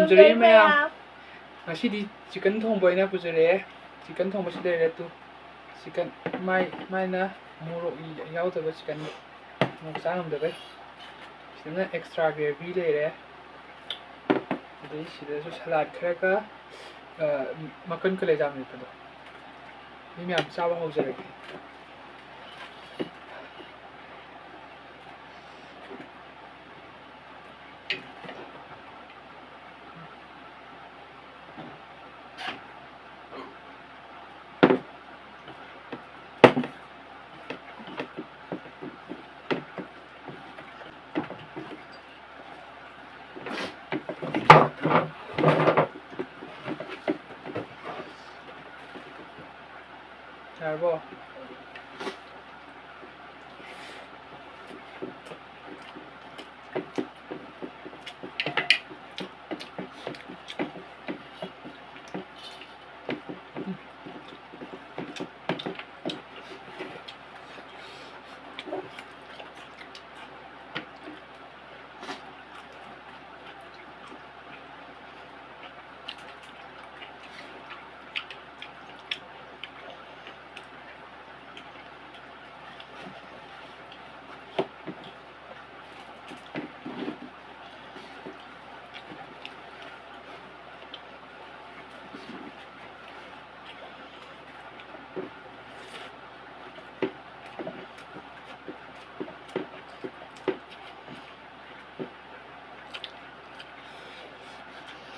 ꯄꯨꯖꯔꯛꯏ ꯃꯌꯥꯝ ꯉꯁꯤꯗꯤ ꯆꯤꯀꯟ ꯊꯣꯡꯕ ꯑꯣꯏꯅ ꯄꯨꯖꯔꯛꯑꯦ ꯆꯤꯀꯟ ꯊꯣꯡꯕꯁꯤ ꯂꯩꯔꯦ ꯇꯨ ꯆꯤꯀꯟ ꯃꯥꯏꯅ ꯃꯣꯔꯣꯛ ꯌꯥꯎꯗꯕ ꯆꯤꯀꯟ ꯃꯣꯔꯣꯛ ꯆꯥ ꯉꯝꯗꯕꯩ ꯁꯤꯗꯅ ꯑꯦꯛꯁꯇ꯭ꯔꯥ ꯒ꯭ꯔꯦꯚꯤ ꯂꯩꯔꯦ ꯑꯗꯩ ꯁꯤꯗꯁꯨ ꯁꯂꯥꯠ ꯈꯔꯒ ꯃꯀꯟ ꯀꯂꯦꯖꯥ ꯃꯦꯠꯄꯗꯣ ꯃꯤ ꯃꯌꯥꯝ ꯆꯥꯕ ꯍꯧꯖꯔꯒꯦ ꯌꯥꯔꯕꯣ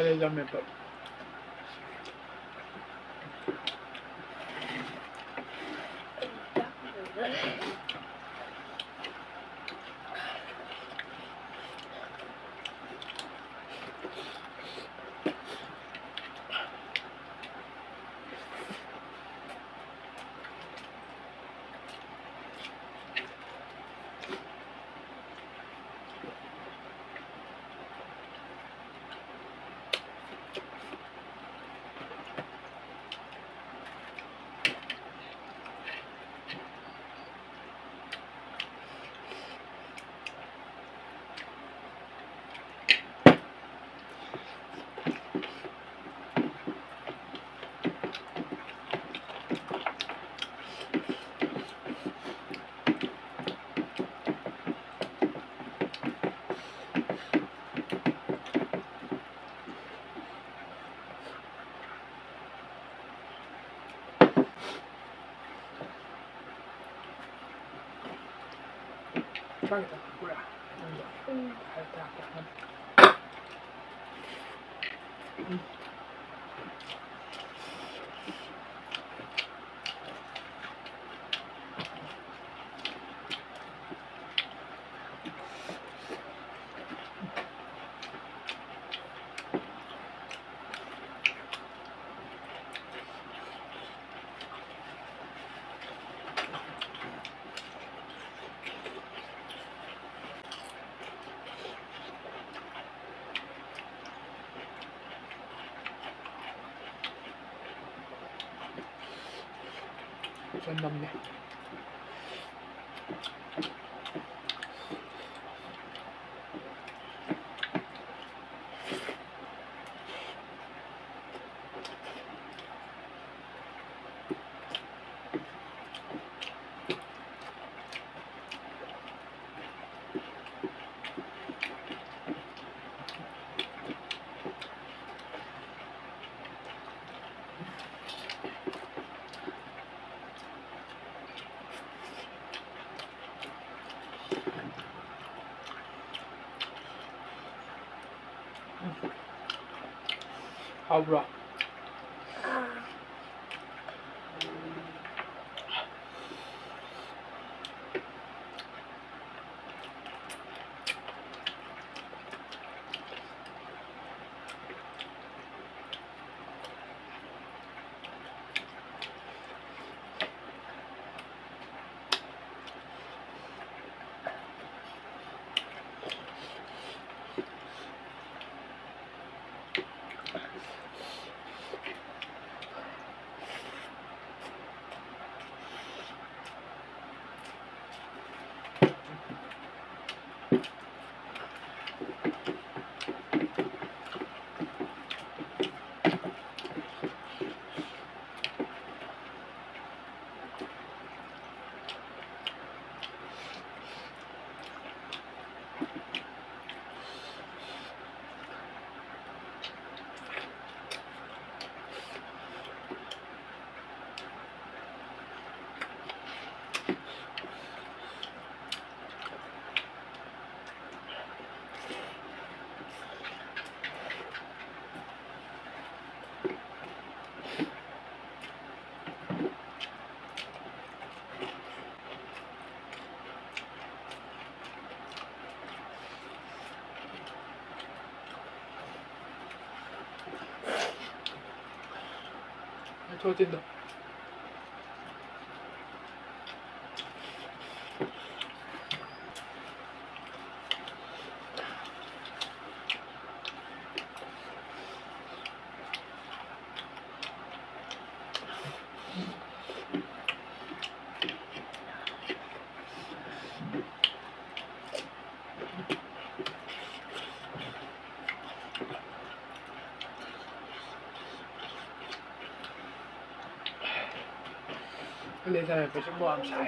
그래 좀 해봐 짱이다 뭐야 좀 넘네 하브라 ทั่วจินดเลยทำไมไปชั่วโมงใช่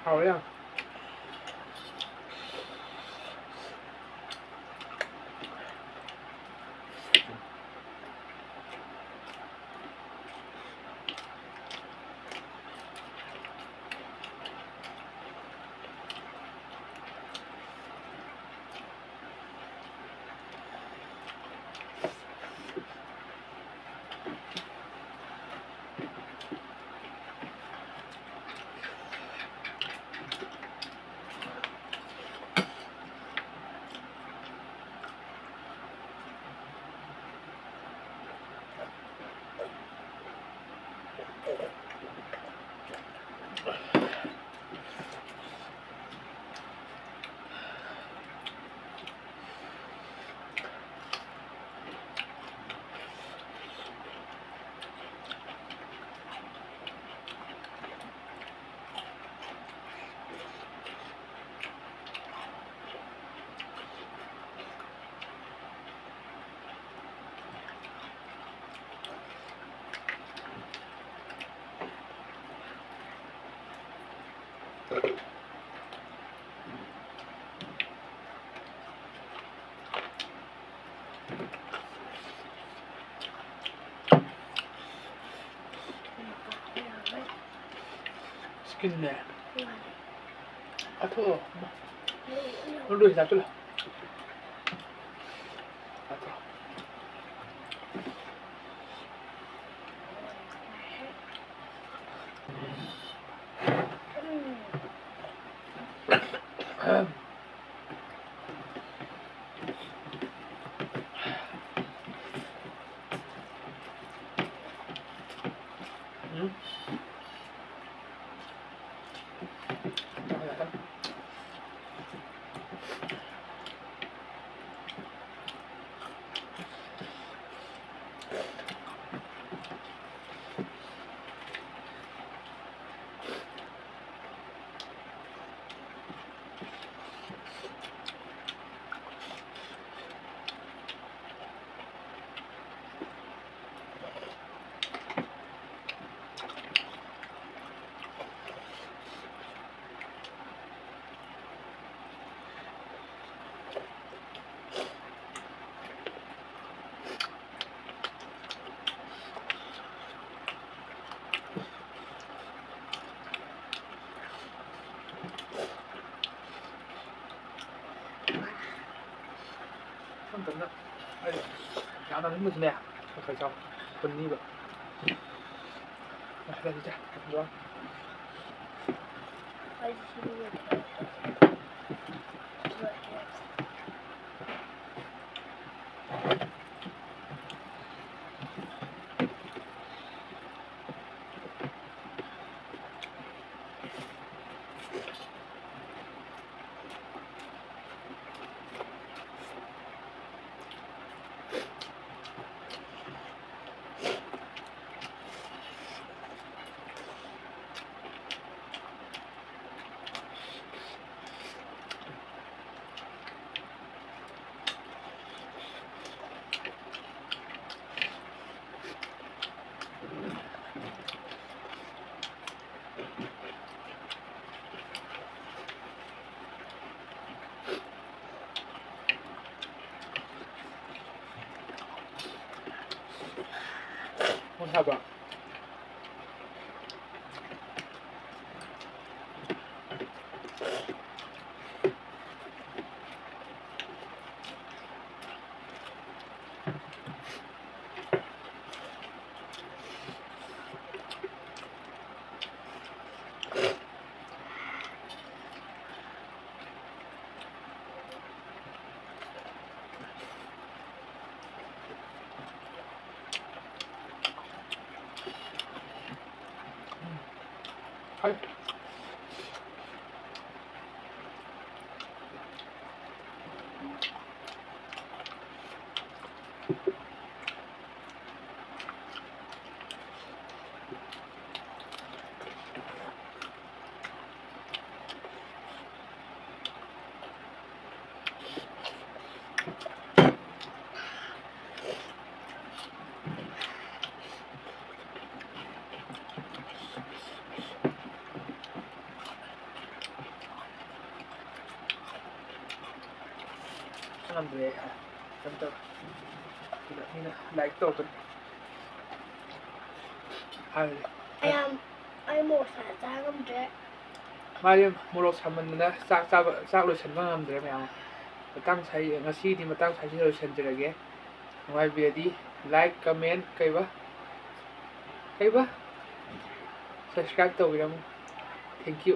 เอาอย่างสกินเนี่ยเอาเถอะมันดูสิจ้าจุ๊ลเอาเถอะมันเป็นแบบไอ้ยาวตอนที่มือเนี่ยเคยชอบคนนี้แบบอะไรจ้ะดูว่า ꯍꯥꯏꯕ ꯍꯣꯏ ꯉꯝꯗ꯭ꯔꯦ ꯑꯝꯇ ꯃꯤꯅ ꯂꯥꯏꯛ ꯇꯧꯔꯛꯀꯅꯤ ꯍꯥꯏꯕꯗꯤ ꯑꯩ ꯃꯣꯔꯣꯛ ꯆꯥ ꯉꯝꯗ꯭ꯔꯦ. ꯃꯥꯗꯤ ꯃꯣꯔꯣꯛ ꯁꯥꯃꯟꯗꯅ ꯆꯥꯛ ꯂꯣꯏꯁꯤꯟꯕ ꯉꯝꯗ꯭ꯔꯦ ꯃꯌꯥꯝ ꯉꯁꯤꯗꯤ ꯃꯇꯥꯡ ꯁ꯭ꯋꯥꯏꯁꯤꯗ ꯂꯣꯏꯁꯤꯟꯖꯔꯒꯦ. ꯅꯨꯡꯉꯥꯏꯕꯤꯔꯗꯤ ꯂꯥꯏꯛ ꯀꯃꯦꯟ ꯀꯩꯕ ꯁꯕꯁꯀ꯭ꯔꯥꯏꯕ ꯇꯧꯕꯤꯔꯝꯃꯨ. ꯊꯦꯡꯛ ꯌꯨ.